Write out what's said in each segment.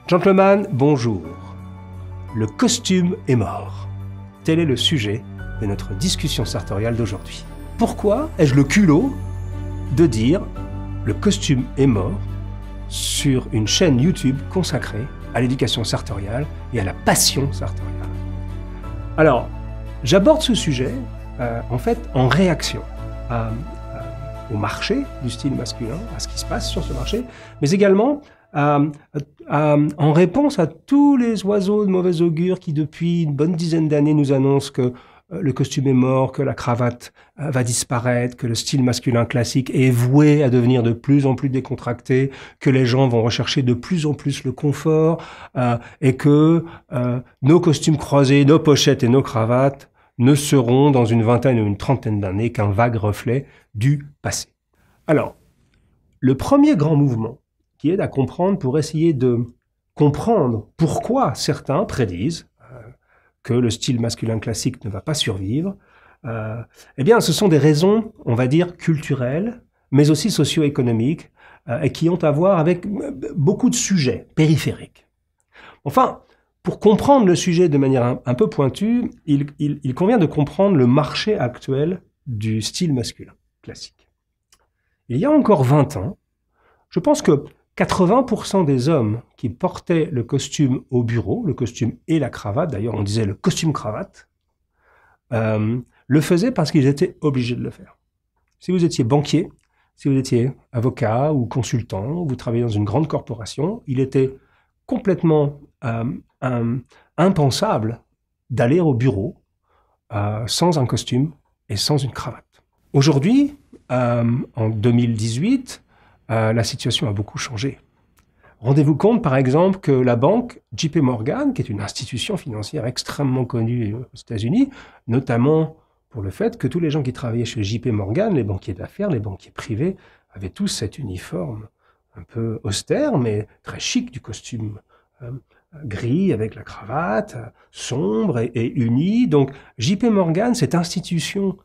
Gentlemen, bonjour. Le costume est mort. Tel est le sujet de notre discussion sartoriale d'aujourd'hui. Pourquoi ai-je le culot de dire le costume est mort sur une chaîne YouTube consacrée à l'éducation sartoriale et à la passion sartoriale? Alors, j'aborde ce sujet en fait en réaction au marché du style masculin, à ce qui se passe sur ce marché, mais également en réponse à tous les oiseaux de mauvais augure qui, depuis une bonne dizaine d'années, nous annoncent que le costume est mort, que la cravate va disparaître, que le style masculin classique est voué à devenir de plus en plus décontracté, que les gens vont rechercher de plus en plus le confort, et que nos costumes croisés, nos pochettes et nos cravates ne seront dans une vingtaine ou une trentaine d'années qu'un vague reflet du passé. Alors, le premier grand mouvement qui aide à comprendre pour essayer de comprendre pourquoi certains prédisent que le style masculin classique ne va pas survivre, eh bien, ce sont des raisons, on va dire, culturelles, mais aussi socio-économiques, et qui ont à voir avec beaucoup de sujets périphériques. Enfin, pour comprendre le sujet de manière un peu pointue, il convient de comprendre le marché actuel du style masculin classique. Il y a encore 20 ans, je pense que 80% des hommes qui portaient le costume au bureau, le costume et la cravate, d'ailleurs on disait le costume-cravate, le faisaient parce qu'ils étaient obligés de le faire. Si vous étiez banquier, si vous étiez avocat ou consultant, vous travaillez dans une grande corporation, il était complètement impensable d'aller au bureau sans un costume et sans une cravate. Aujourd'hui, en 2018, la situation a beaucoup changé. Rendez-vous compte, par exemple, que la banque JP Morgan, qui est une institution financière extrêmement connue aux États-Unis, notamment pour le fait que tous les gens qui travaillaient chez JP Morgan, les banquiers d'affaires, les banquiers privés, avaient tous cet uniforme un peu austère, mais très chic, du costume gris avec la cravate, sombre et uni. Donc JP Morgan, cette institution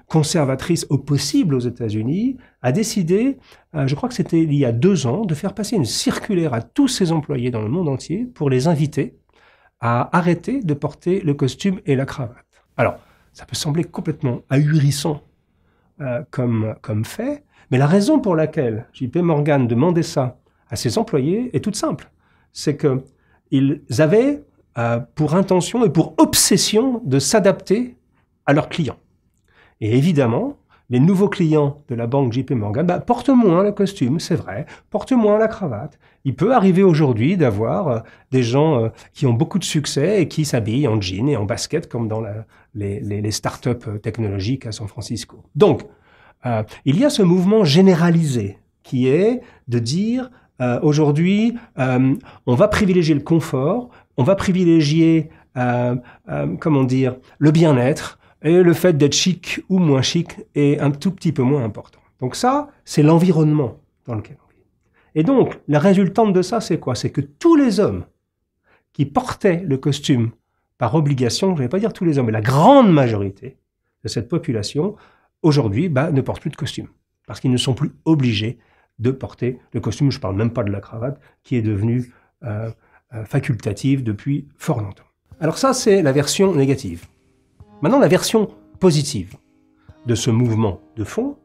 conservatrice au possible aux États-Unis, a décidé, je crois que c'était il y a 2 ans, de faire passer une circulaire à tous ses employés dans le monde entier pour les inviter à arrêter de porter le costume et la cravate. Alors, ça peut sembler complètement ahurissant comme fait, mais la raison pour laquelle JP Morgan demandait ça à ses employés est toute simple. C'est qu'ils avaient pour intention et pour obsession de s'adapter à leurs clients. Et évidemment, les nouveaux clients de la banque JP Morgan portent moins le costume, c'est vrai, portent moins la cravate. Il peut arriver aujourd'hui d'avoir des gens qui ont beaucoup de succès et qui s'habillent en jean et en basket comme dans les startups technologiques à San Francisco. Donc, il y a ce mouvement généralisé qui est de dire aujourd'hui, on va privilégier le confort, on va privilégier, le bien-être, et le fait d'être chic ou moins chic est un tout petit peu moins important. Donc ça, c'est l'environnement dans lequel on vit. Et donc, la résultante de ça, c'est quoi? C'est que tous les hommes qui portaient le costume par obligation, je ne vais pas dire tous les hommes, mais la grande majorité de cette population, aujourd'hui, ne portent plus de costume. Parce qu'ils ne sont plus obligés de porter le costume. Je ne parle même pas de la cravate, qui est devenue facultative depuis fort longtemps. Alors ça, c'est la version négative. Maintenant, la version positive de ce mouvement de fond,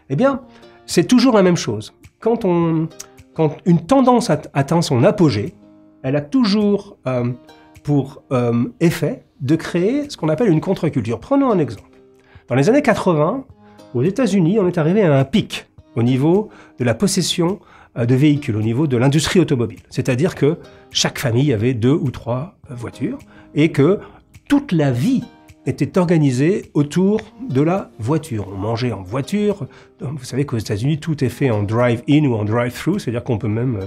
eh bien, c'est toujours la même chose. Quand une tendance atteint son apogée, elle a toujours pour effet de créer ce qu'on appelle une contre-culture. Prenons un exemple. Dans les années 80, aux États-Unis, on est arrivé à un pic au niveau de la possession de véhicules, au niveau de l'industrie automobile. C'est-à-dire que chaque famille avait 2 ou 3 voitures et que toute la vie était organisé autour de la voiture. On mangeait en voiture. Vous savez qu'aux États-Unis, tout est fait en drive-in ou en drive-through, c'est-à-dire qu'on peut même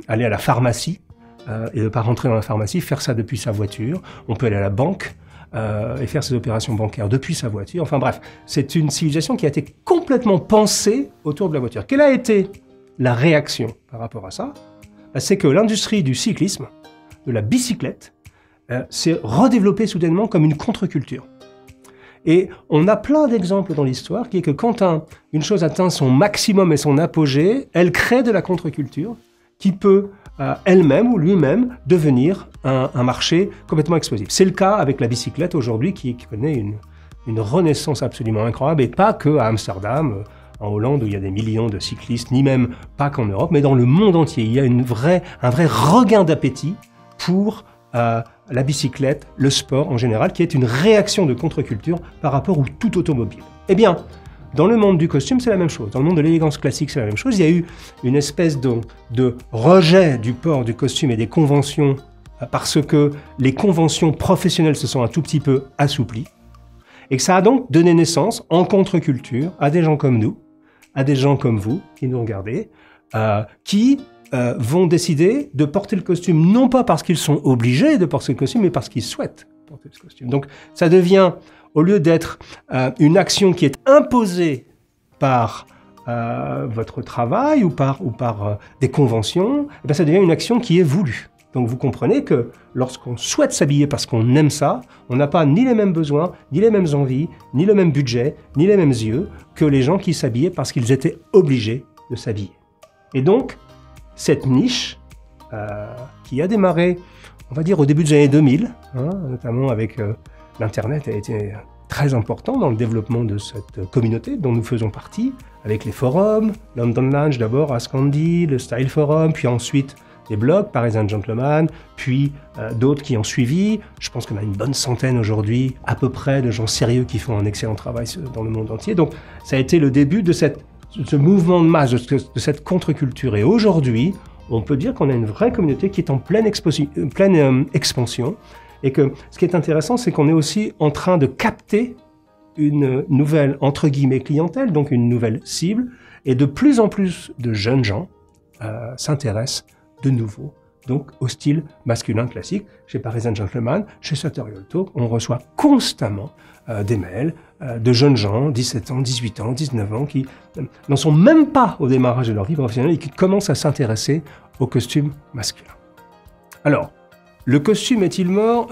aller à la pharmacie et ne pas rentrer dans la pharmacie, faire ça depuis sa voiture. On peut aller à la banque et faire ses opérations bancaires depuis sa voiture. Enfin bref, c'est une civilisation qui a été complètement pensée autour de la voiture. Quelle a été la réaction par rapport à ça? C'est que l'industrie du cyclisme, de la bicyclette, s'est redéveloppée soudainement comme une contre-culture. Et on a plein d'exemples dans l'histoire qui est que quand une chose atteint son maximum et son apogée, elle crée de la contre-culture qui peut elle-même ou lui-même devenir un marché complètement explosif. C'est le cas avec la bicyclette aujourd'hui qui connaît une renaissance absolument incroyable, et pas que à Amsterdam, en Hollande où il y a des millions de cyclistes, ni même pas qu'en Europe, mais dans le monde entier. Il y a un vrai regain d'appétit pour la bicyclette, le sport en général, qui est une réaction de contre-culture par rapport au tout automobile. Eh bien, dans le monde du costume, c'est la même chose. Dans le monde de l'élégance classique, c'est la même chose. Il y a eu une espèce de rejet du port du costume et des conventions parce que les conventions professionnelles se sont un tout petit peu assouplies. Et que ça a donc donné naissance, en contre-culture, à des gens comme nous, à des gens comme vous, qui nous regardez, qui vont décider de porter le costume, non pas parce qu'ils sont obligés de porter le costume, mais parce qu'ils souhaitent porter le costume. Donc ça devient, au lieu d'être une action qui est imposée par votre travail ou par des conventions, eh bien, ça devient une action qui est voulue. Donc vous comprenez que lorsqu'on souhaite s'habiller parce qu'on aime ça, on n'a pas ni les mêmes besoins, ni les mêmes envies, ni le même budget, ni les mêmes yeux que les gens qui s'habillaient parce qu'ils étaient obligés de s'habiller. Et donc, cette niche qui a démarré, on va dire, au début des années 2000, notamment avec l'Internet, a été très important dans le développement de cette communauté dont nous faisons partie, avec les forums, London Lounge d'abord, Ask Andy, le Style Forum, puis ensuite des blogs, Parisian Gentleman, puis d'autres qui ont suivi. Je pense qu'on a une bonne centaine aujourd'hui, à peu près, de gens sérieux qui font un excellent travail dans le monde entier. Donc ça a été le début de ce mouvement de masse, de cette contre-culture. Et aujourd'hui, on peut dire qu'on a une vraie communauté qui est en pleine expansion. Et que ce qui est intéressant, c'est qu'on est aussi en train de capter une nouvelle, entre guillemets, clientèle, donc une nouvelle cible. Et de plus en plus de jeunes gens s'intéressent de nouveau donc au style masculin classique. Chez Parisian Gentleman, chez Sartorial Talk, on reçoit constamment des mails de jeunes gens, 17 ans, 18 ans, 19 ans, qui n'en sont même pas au démarrage de leur vie professionnelle et qui commencent à s'intéresser au costume masculin. Alors, le costume est-il mort?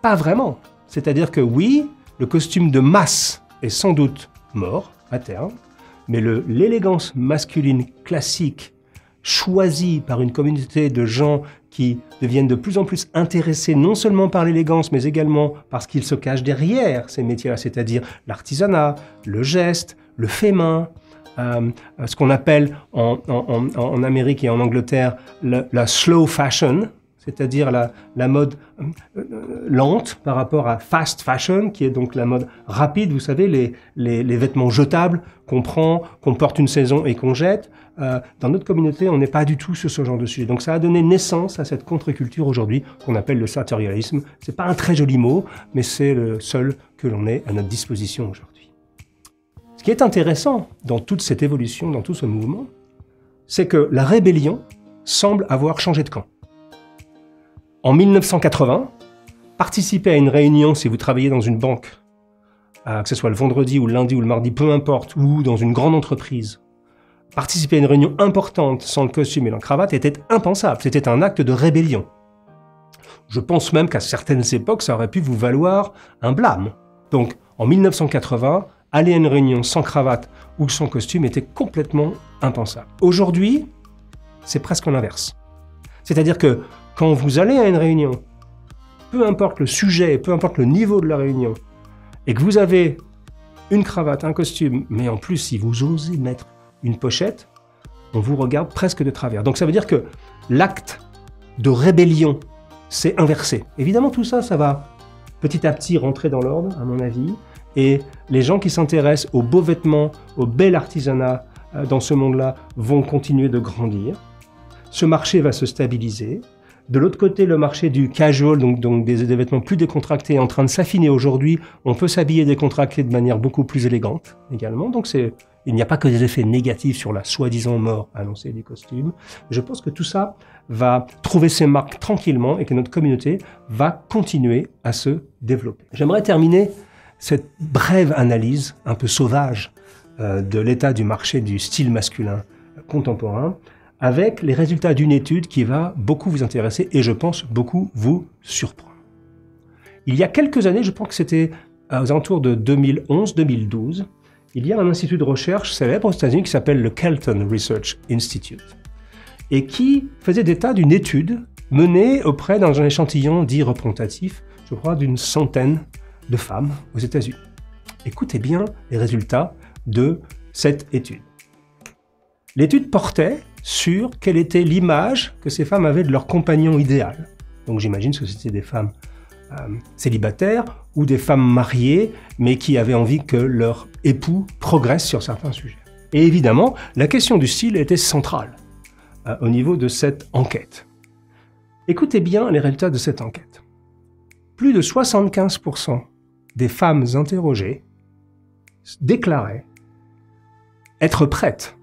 Pas vraiment. C'est-à-dire que oui, le costume de masse est sans doute mort à terme, mais l'élégance masculine classique choisie par une communauté de gens qui deviennent de plus en plus intéressés non seulement par l'élégance, mais également parce qu'ils se cachent derrière ces métiers-là, c'est-à-dire l'artisanat, le geste, le fait-main, ce qu'on appelle en Amérique et en Angleterre la slow fashion, c'est-à-dire la mode lente par rapport à fast fashion, qui est donc la mode rapide, vous savez, les vêtements jetables qu'on prend, qu'on porte une saison et qu'on jette. Dans notre communauté, on n'est pas du tout sur ce genre de sujet. Donc ça a donné naissance à cette contre-culture aujourd'hui qu'on appelle le sartorialisme. C'est pas un très joli mot, mais c'est le seul que l'on ait à notre disposition aujourd'hui. Ce qui est intéressant dans toute cette évolution, dans tout ce mouvement, c'est que la rébellion semble avoir changé de camp. En 1980, participer à une réunion, si vous travaillez dans une banque, que ce soit le vendredi ou le lundi ou le mardi, peu importe, ou dans une grande entreprise, participer à une réunion importante sans le costume et la cravate était impensable. C'était un acte de rébellion. Je pense même qu'à certaines époques, ça aurait pu vous valoir un blâme. Donc, en 1980, aller à une réunion sans cravate ou sans costume était complètement impensable. Aujourd'hui, c'est presque l'inverse. C'est-à-dire que quand vous allez à une réunion, peu importe le sujet, peu importe le niveau de la réunion, et que vous avez une cravate, un costume, mais en plus, si vous osez mettre une pochette, on vous regarde presque de travers. Donc ça veut dire que l'acte de rébellion s'est inversé. Évidemment, tout ça, ça va petit à petit rentrer dans l'ordre, à mon avis, et les gens qui s'intéressent aux beaux vêtements, au bel artisanat dans ce monde-là vont continuer de grandir. Ce marché va se stabiliser. De l'autre côté, le marché du casual, donc des vêtements plus décontractés, est en train de s'affiner aujourd'hui. On peut s'habiller décontracté de manière beaucoup plus élégante également. Donc il n'y a pas que des effets négatifs sur la soi-disant mort annoncée des costumes. Je pense que tout ça va trouver ses marques tranquillement et que notre communauté va continuer à se développer. J'aimerais terminer cette brève analyse un peu sauvage de l'état du marché du style masculin contemporain avec les résultats d'une étude qui va beaucoup vous intéresser et je pense beaucoup vous surprendre. Il y a quelques années, je pense que c'était aux alentours de 2011-2012, il y a un institut de recherche célèbre aux États-Unis qui s'appelle le Kelton Research Institute. et qui faisait état d'une étude menée auprès d'un échantillon dit représentatif, je crois, d'une centaine de femmes aux États-Unis. Écoutez bien les résultats de cette étude. L'étude portait sur quelle était l'image que ces femmes avaient de leur compagnon idéal. Donc j'imagine que c'était des femmes célibataires ou des femmes mariées, mais qui avaient envie que leur époux progresse sur certains sujets. Et évidemment, la question du style était centrale au niveau de cette enquête. Écoutez bien les résultats de cette enquête. Plus de 75% des femmes interrogées déclaraient être prêtes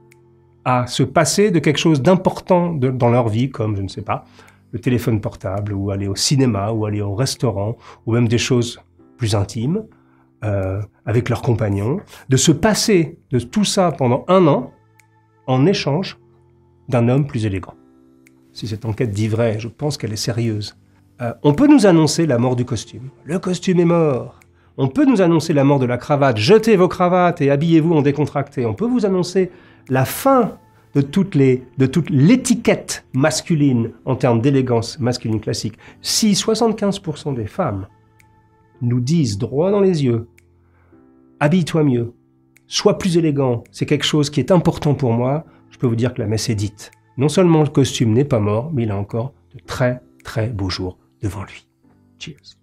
à se passer de quelque chose d'important dans leur vie, comme, je ne sais pas, le téléphone portable, ou aller au cinéma, ou aller au restaurant, ou même des choses plus intimes, avec leurs compagnons, de se passer de tout ça pendant 1 an, en échange d'un homme plus élégant. Si cette enquête dit vrai, je pense qu'elle est sérieuse. On peut nous annoncer la mort du costume. Le costume est mort. On peut nous annoncer la mort de la cravate. Jetez vos cravates et habillez-vous en décontracté. On peut vous annoncer la fin de toute l'étiquette masculine en termes d'élégance masculine classique. Si 75% des femmes nous disent droit dans les yeux « Habille-toi mieux, sois plus élégant, c'est quelque chose qui est important pour moi », je peux vous dire que la messe est dite. Non seulement le costume n'est pas mort, mais il a encore de très très beaux jours devant lui. Cheers.